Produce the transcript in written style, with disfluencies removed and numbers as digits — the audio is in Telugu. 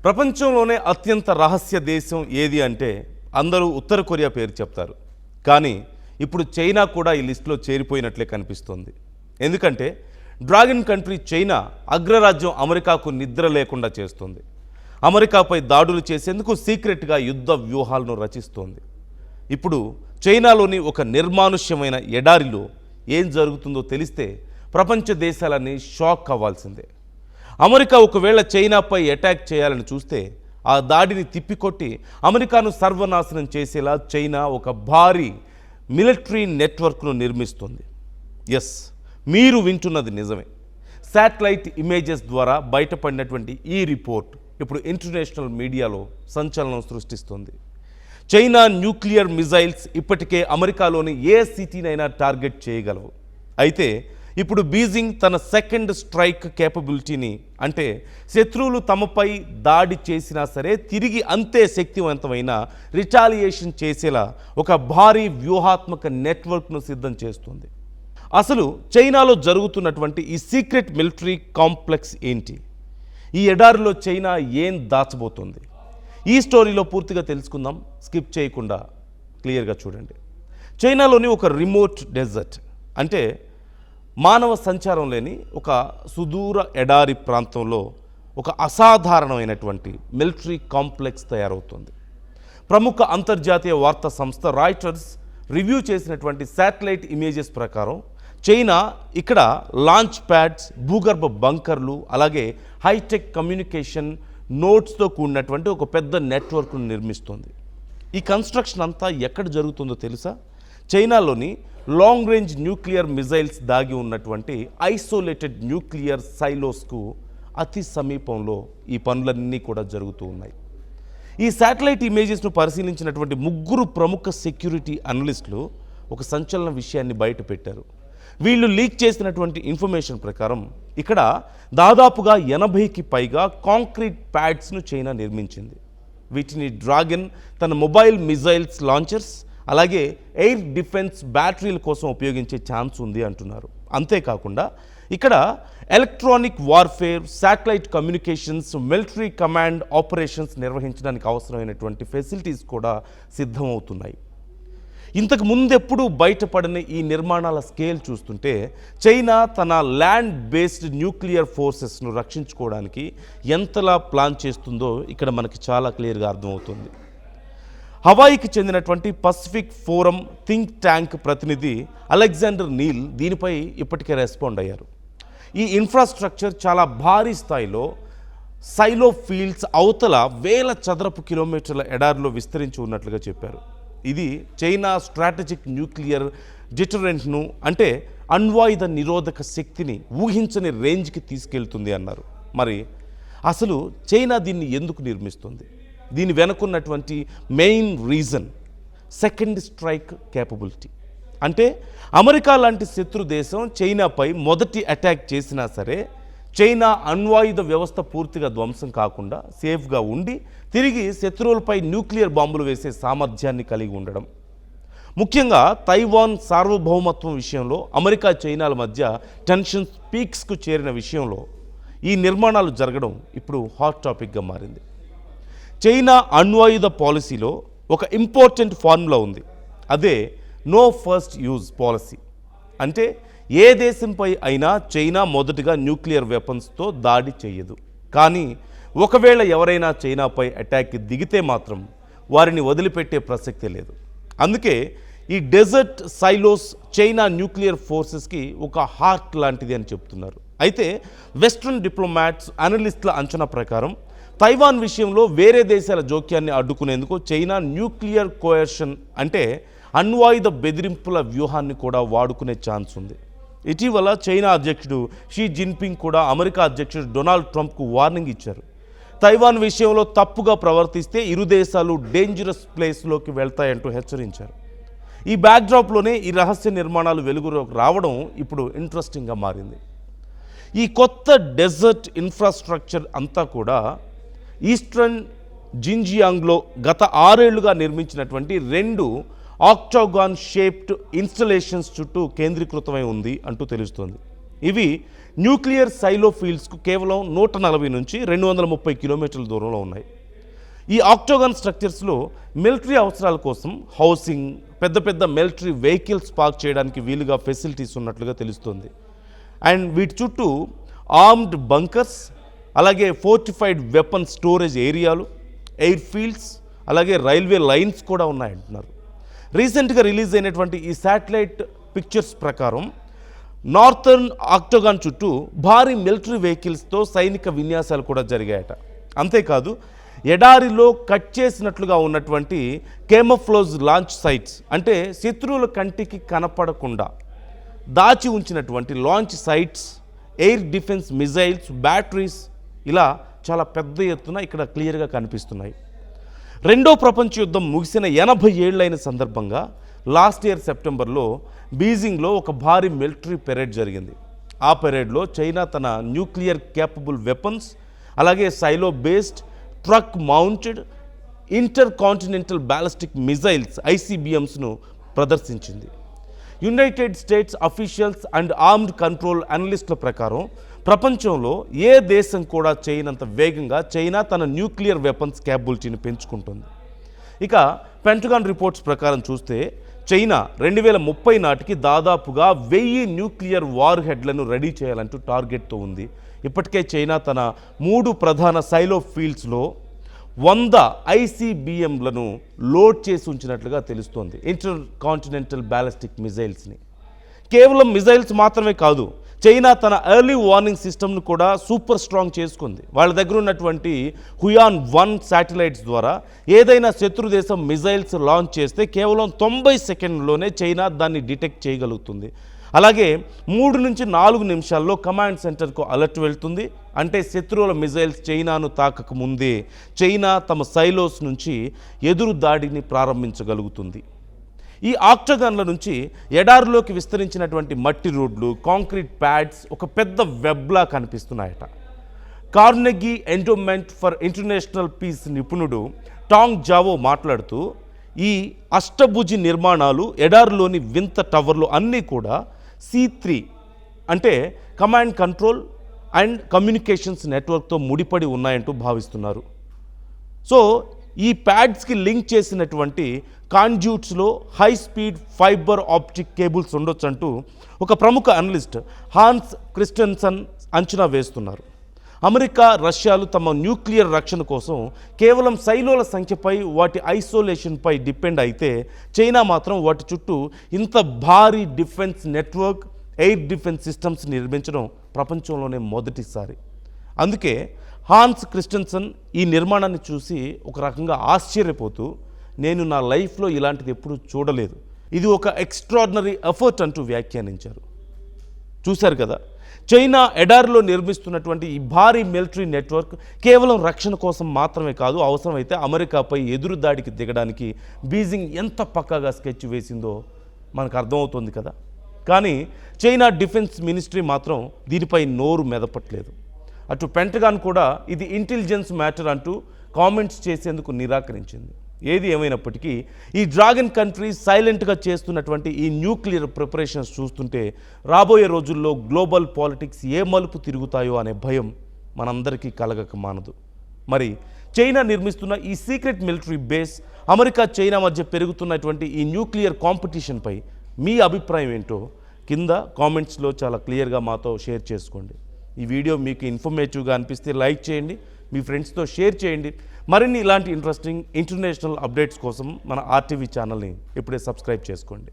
ప్రపంచంలోనే అత్యంత రహస్య దేశం ఏది అంటే అందరూ ఉత్తర కొరియా పేరు చెప్తారు. కానీ ఇప్పుడు చైనా కూడా ఈ లిస్టులో చేరిపోయినట్లే కనిపిస్తోంది. ఎందుకంటే డ్రాగన్ కంట్రీ చైనా అగ్రరాజ్యం అమెరికాకు నిద్ర లేకుండా చేస్తుంది. అమెరికాపై దాడులు చేసేందుకు సీక్రెట్గా యుద్ధ వ్యూహాలను రచిస్తోంది. ఇప్పుడు చైనాలోని ఒక నిర్మానుష్యమైన ఎడారిలో ఏం జరుగుతుందో తెలిస్తే ప్రపంచ దేశాలన్నీ షాక్ అవ్వాల్సిందే. అమెరికా ఒకవేళ చైనాపై అటాక్ చేయాలని చూస్తే ఆ దాడిని తిప్పికొట్టి అమెరికాను సర్వనాశనం చేసేలా చైనా ఒక భారీ మిలిటరీ నెట్వర్క్ను నిర్మిస్తుంది. ఎస్, మీరు వింటున్నది నిజమే. శాటిలైట్ ఇమేజెస్ ద్వారా బయటపడినటువంటి ఈ రిపోర్ట్ ఇప్పుడు ఇంటర్నేషనల్ మీడియాలో సంచలనం సృష్టిస్తుంది. చైనా న్యూక్లియర్ మిజైల్స్ ఇప్పటికే అమెరికాలోని ఏ సిటీనైనా టార్గెట్ చేయగలవు. అయితే ఇప్పుడు బీజింగ్ తన సెకండ్ స్ట్రైక్ కేపబిలిటీని, అంటే శత్రువులు తమపై దాడి చేసినా సరే తిరిగి అంతే శక్తివంతమైన రిటాలియేషన్ చేసేలా ఒక భారీ వ్యూహాత్మక నెట్వర్క్ను సిద్ధం చేస్తుంది. అసలు చైనాలో జరుగుతున్నటువంటి ఈ సీక్రెట్ మిలిటరీ కాంప్లెక్స్ ఏంటి? ఈ ఎడారిలో చైనా ఏం దాచబోతుంది? ఈ స్టోరీలో పూర్తిగా తెలుసుకుందాం. స్కిప్ చేయకుండా క్లియర్గా చూడండి. చైనాలోని ఒక రిమోట్ డెజర్ట్, అంటే మానవ సంచారం లేని ఒక సుదూర ఎడారి ప్రాంతంలో ఒక అసాధారణమైనటువంటి మిలిటరీ కాంప్లెక్స్ తయారవుతుంది. ప్రముఖ అంతర్జాతీయ వార్తా సంస్థ రాయిటర్స్ రివ్యూ చేసినటువంటి శాటిలైట్ ఇమేజెస్ ప్రకారం చైనా ఇక్కడ లాంచ్ ప్యాడ్స్, భూగర్భ బంకర్లు, అలాగే హైటెక్ కమ్యూనికేషన్ నోట్స్తో కూడినటువంటి ఒక పెద్ద నెట్వర్క్ను నిర్మిస్తుంది. ఈ కన్స్ట్రక్షన్ అంతా ఎక్కడ జరుగుతుందో తెలుసా? చైనాలోని లాంగ్ రేంజ్ న్యూక్లియర్ మిజైల్స్ దాగి ఉన్నటువంటి ఐసోలేటెడ్ న్యూక్లియర్ సైలోస్కు అతి సమీపంలో ఈ పనులన్నీ కూడా జరుగుతూ ఉన్నాయి. ఈ శాటిలైట్ ఇమేజెస్ను పరిశీలించినటువంటి ముగ్గురు ప్రముఖ సెక్యూరిటీ అనలిస్టులు ఒక సంచలన విషయాన్ని బయటపెట్టారు. వీళ్ళు లీక్ చేసినటువంటి ఇన్ఫర్మేషన్ ప్రకారం ఇక్కడ దాదాపుగా 80కి పైగా కాంక్రీట్ ప్యాడ్స్ను చైనా నిర్మించింది. వీటిని డ్రాగన్ తన మొబైల్ మిజైల్స్ లాంచర్స్, అలాగే ఎయిర్ డిఫెన్స్ బ్యాటరీల కోసం ఉపయోగించే ఛాన్స్ ఉంది అంటున్నారు. అంతేకాకుండా ఇక్కడ electronic warfare, satellite communications, military command operations నిర్వహించడానికి అవసరమైనటువంటి ఫెసిలిటీస్ కూడా సిద్ధమవుతున్నాయి. ఇంతకు ముందెప్పుడు బయటపడిన ఈ నిర్మాణాల స్కేల్ చూస్తుంటే చైనా తన ల్యాండ్ బేస్డ్ న్యూక్లియర్ ఫోర్సెస్ను రక్షించుకోవడానికి ఎంతలా ప్లాన్ చేస్తుందో ఇక్కడ మనకి చాలా క్లియర్గా అర్థమవుతుంది. హవాయికి చెందినటువంటి పసిఫిక్ ఫోరం థింక్ ట్యాంక్ ప్రతినిధి అలెగ్జాండర్ నీల్ దీనిపై ఇప్పటికే రెస్పాండ్ అయ్యారు. ఈ ఇన్ఫ్రాస్ట్రక్చర్ చాలా భారీ స్థాయిలో సైలో ఫీల్డ్స్ అవతల వేల చదరపు కిలోమీటర్ల ఎడారిలో విస్తరించి ఉన్నట్లుగా చెప్పారు. ఇది చైనా స్ట్రాటజిక్ న్యూక్లియర్ డిటరెంట్ను, అంటే అణ్వాయుధ నిరోధక శక్తిని ఊహించని రేంజ్కి తీసుకెళ్తుంది అన్నారు. మరి అసలు చైనా దీన్ని ఎందుకు నిర్మిస్తుంది? దీని వెనుకున్నటువంటి main reason second strike capability. అంటే అమెరికా లాంటి శత్రు దేశం చైనాపై మొదటి అటాక్ చేసినా సరే చైనా అణ్వాయుధ వ్యవస్థ పూర్తిగా ధ్వంసం కాకుండా సేఫ్గా ఉండి తిరిగి శత్రువులపై న్యూక్లియర్ బాంబులు వేసే సామర్థ్యాన్ని కలిగి ఉండడం. ముఖ్యంగా తైవాన్ సార్వభౌమత్వం విషయంలో అమెరికా చైనాల మధ్య టెన్షన్స్ పీక్స్కు చేరిన విషయంలో ఈ నిర్మాణాలు జరగడం ఇప్పుడు హాట్ టాపిక్గా మారింది. చైనా అణ్వాయుధ పాలసీలో ఒక ఇంపార్టెంట్ ఫార్ములా ఉంది. అదే నో ఫస్ట్ యూజ్ పాలసీ. అంటే ఏ దేశంపై అయినా చైనా మొదటగా న్యూక్లియర్ వెపన్స్తో దాడి చేయదు. కానీ ఒకవేళ ఎవరైనా చైనాపై అటాక్కి దిగితే మాత్రం వారిని వదిలిపెట్టే ప్రసక్తే లేదు. అందుకే ఈ డెజర్ట్ సైలోస్ చైనా న్యూక్లియర్ ఫోర్సెస్కి ఒక హార్ట్ లాంటిది అని చెప్తున్నారు. అయితే వెస్ట్రన్ డిప్లొమాట్స్, అనలిస్టుల అంచనా ప్రకారం తైవాన్ విషయంలో వేరే దేశాల జోక్యాన్ని అడ్డుకునేందుకు చైనా న్యూక్లియర్ కోయర్షన్, అంటే అణ్వాయుధ బెదిరింపుల వ్యూహాన్ని కూడా వాడుకునే ఛాన్స్ ఉంది. ఇటీవల చైనా అధ్యక్షుడు షీ జిన్పింగ్ కూడా అమెరికా అధ్యక్షుడు డొనాల్డ్ ట్రంప్కు వార్నింగ్ ఇచ్చారు. తైవాన్ విషయంలో తప్పుగా ప్రవర్తిస్తే ఇరు దేశాలు డేంజరస్ ప్లేస్లోకి వెళ్తాయంటూ హెచ్చరించారు. ఈ బ్యాక్డ్రాప్లోనే ఈ రహస్య నిర్మాణాలు వెలుగులోకి రావడం ఇప్పుడు ఇంట్రెస్టింగ్గా మారింది. ఈ కొత్త డెజర్ట్ ఇన్ఫ్రాస్ట్రక్చర్ అంతా కూడా ఈస్టర్న్ జిన్జియాంగ్లో గత 6 ఏళ్లుగా నిర్మించినటువంటి 2 ఆక్టాగాన్ షేప్డ్ ఇన్స్టలేషన్స్ చుట్టూ కేంద్రీకృతమై ఉంది అంటూ తెలుస్తోంది. ఇవి న్యూక్లియర్ సైలో ఫీల్డ్స్కు కేవలం 140 నుంచి 230 కిలోమీటర్ల దూరంలో ఉన్నాయి. ఈ ఆక్టోగాన్ స్ట్రక్చర్స్లో మిలిటరీ అవసరాల కోసం హౌసింగ్, పెద్ద పెద్ద మిలిటరీ వెహికల్స్ పార్క్ చేయడానికి వీలుగా ఫెసిలిటీస్ ఉన్నట్లుగా తెలుస్తుంది. అండ్ వీటి చుట్టూ ఆర్మ్డ్ బంకర్స్, అలాగే ఫోర్టిఫైడ్ వెపన్ స్టోరేజ్ ఏరియాలు, ఎయిర్ ఫీల్డ్స్, అలాగే రైల్వే లైన్స్ కూడా ఉన్నాయంటున్నారు. రీసెంట్గా రిలీజ్ అయినటువంటి ఈ శాటిలైట్ పిక్చర్స్ ప్రకారం నార్థర్న్ ఆక్టోగాన్ చుట్టూ భారీ మిలిటరీ వెహికల్స్తో సైనిక విన్యాసాలు కూడా జరిగాయట. అంతేకాదు ఎడారిలో కట్ చేసినట్లుగా ఉన్నటువంటి కేమోఫ్లోజ్ లాంచ్ సైట్స్, అంటే శత్రువుల కంటికి కనపడకుండా దాచి ఉంచినటువంటి launch sites, air defence missiles, batteries ఇలా చాలా పెద్ద ఎత్తున ఇక్కడ క్లియర్గా కనిపిస్తున్నాయి. రెండో ప్రపంచ యుద్ధం ముగిసిన 80 ఏళ్ళైన సందర్భంగా లాస్ట్ ఇయర్ సెప్టెంబర్లో బీజింగ్లో ఒక భారీ మిలిటరీ పెరేడ్ జరిగింది. ఆ పెరేడ్లో చైనా తన న్యూక్లియర్ కేపబుల్ వెపన్స్, అలాగే silo based truck mounted intercontinental ballistic missiles ICBMస్ను ప్రదర్శించింది. United States officials and armed control అనలిస్టుల ప్రకారం ప్రపంచంలో ఏ దేశం కూడా చేయనంత వేగంగా చైనా తన న్యూక్లియర్ వెపన్స్ క్యాపబిలిటీని పెంచుకుంటుంది. ఇక పెంటగాన్ రిపోర్ట్స్ ప్రకారం చూస్తే చైనా 2030 నాటికి దాదాపుగా 1000 న్యూక్లియర్ వార్ హెడ్లను రెడీ చేయాలంటూ టార్గెట్తో ఉంది. ఇప్పటికే చైనా తన 3 ప్రధాన సైలో ఫీల్డ్స్లో 100 ICBMలను లోడ్ చేసి ఉంచినట్లుగా తెలుస్తోంది. ఇంటర్ కాంటినెంటల్ బ్యాలిస్టిక్ మిజైల్స్ని. కేవలం మిజైల్స్ మాత్రమే కాదు, చైనా తన ఎర్లీ వార్నింగ్ సిస్టమ్ను కూడా సూపర్ స్ట్రాంగ్ చేసుకుంది. వాళ్ళ దగ్గర ఉన్నటువంటి హుయాన్ 1 శాటిలైట్స్ ద్వారా ఏదైనా శత్రు దేశం మిజైల్స్ లాంచ్ చేస్తే కేవలం 90 సెకండ్లోనే చైనా దాన్ని డిటెక్ట్ చేయగలుగుతుంది. అలాగే 3 నుంచి 4 నిమిషాల్లో కమాండ్ సెంటర్కు అలర్ట్ వెళ్తుంది. అంటే శత్రువుల మిజైల్స్ చైనాను తాకక ముందే చైనా తమ సైలోస్ నుంచి ఎదురు దాడిని ప్రారంభించగలుగుతుంది. ఈ ఆక్టోగాన్ల నుంచి ఎడారిలోకి విస్తరించినటువంటి మట్టి రోడ్లు, కాంక్రీట్ ప్యాడ్స్ ఒక పెద్ద వెబ్లా కనిపిస్తున్నాయట. Carnegie endowment for international peace నిపుణుడు టాంగ్ జావో మాట్లాడుతూ, ఈ అష్టభుజి నిర్మాణాలు, ఎడారిలోని వింత టవర్లు అన్నీ కూడా C3 అంటే కమాండ్ కంట్రోల్ అండ్ కమ్యూనికేషన్స్ నెట్వర్క్తో ముడిపడి ఉన్నాయంటూ భావిస్తున్నారు. సో ఈ ప్యాడ్స్కి లింక్ చేసినటువంటి కాండ్యూట్స్లో high speed fibre optic cables ఉండొచ్చు అంటూ ఒక ప్రముఖ అనలిస్ట్ హాన్స్ క్రిస్టెన్సన్ అంచనా వేస్తున్నారు. అమెరికా, రష్యాలు తమ న్యూక్లియర్ రక్షణ కోసం కేవలం సైలోల సంఖ్యపై, వాటి ఐసోలేషన్పై డిపెండ్ అయితే, చైనా మాత్రం వాటి చుట్టూ ఇంత భారీ defence network, air defence systems నిర్మించడం ప్రపంచంలోనే మొదటిసారి. అందుకే హాన్స్ క్రిస్టెన్సన్ ఈ నిర్మాణాన్ని చూసి ఒక రకంగా ఆశ్చర్యపోతూ, నేను నా లైఫ్లో ఇలాంటిది ఎప్పుడూ చూడలేదు, ఇది ఒక ఎక్స్ట్రాడినరీ ఎఫర్ట్ అంటూ వ్యాఖ్యానించారు. చూశారు కదా, చైనా ఎడారిలో నిర్మిస్తున్నటువంటి ఈ భారీ మిలిటరీ నెట్వర్క్ కేవలం రక్షణ కోసం మాత్రమే కాదు, అవసరమైతే అమెరికాపై ఎదురు దాడికి దిగడానికి బీజింగ్ ఎంత పక్కాగా స్కెచ్ వేసిందో మనకు అర్థమవుతుంది కదా. కానీ చైనా డిఫెన్స్ మినిస్ట్రీ మాత్రం దీనిపై నోరు మెదపట్లేదు. అటు పెంటగాన్ కూడా ఇది ఇంటెలిజెన్స్ మ్యాటర్ అంటూ కామెంట్స్ చేసేందుకు నిరాకరించింది. ఏది ఏమైనప్పటికీ ఈ డ్రాగన్ కంట్రీ సైలెంట్గా చేస్తున్నటువంటి ఈ న్యూక్లియర్ ప్రిపరేషన్స్ చూస్తుంటే రాబోయే రోజుల్లో గ్లోబల్ పాలిటిక్స్ ఏ మలుపు తిరుగుతాయో అనే భయం మనందరికీ కలగక మానదు. మరి చైనా నిర్మిస్తున్న ఈ secret military base, America, China మధ్య పెరుగుతున్నటువంటి ఈ న్యూక్లియర్ కాంపిటీషన్పై మీ అభిప్రాయం ఏంటో కింద కామెంట్స్లో చాలా క్లియర్గా మాతో షేర్ చేసుకోండి. ఈ వీడియో మీకు ఇన్ఫర్మేటివ్గా అనిపిస్తే లైక్ చేయండి, మీ ఫ్రెండ్స్తో షేర్ చేయండి. మరిన్ని ఇలాంటి ఇంట్రెస్టింగ్ ఇంటర్నేషనల్ అప్డేట్స్ కోసం మన RTV ఛానల్ని ఇప్పుడే సబ్స్క్రైబ్ చేసుకోండి.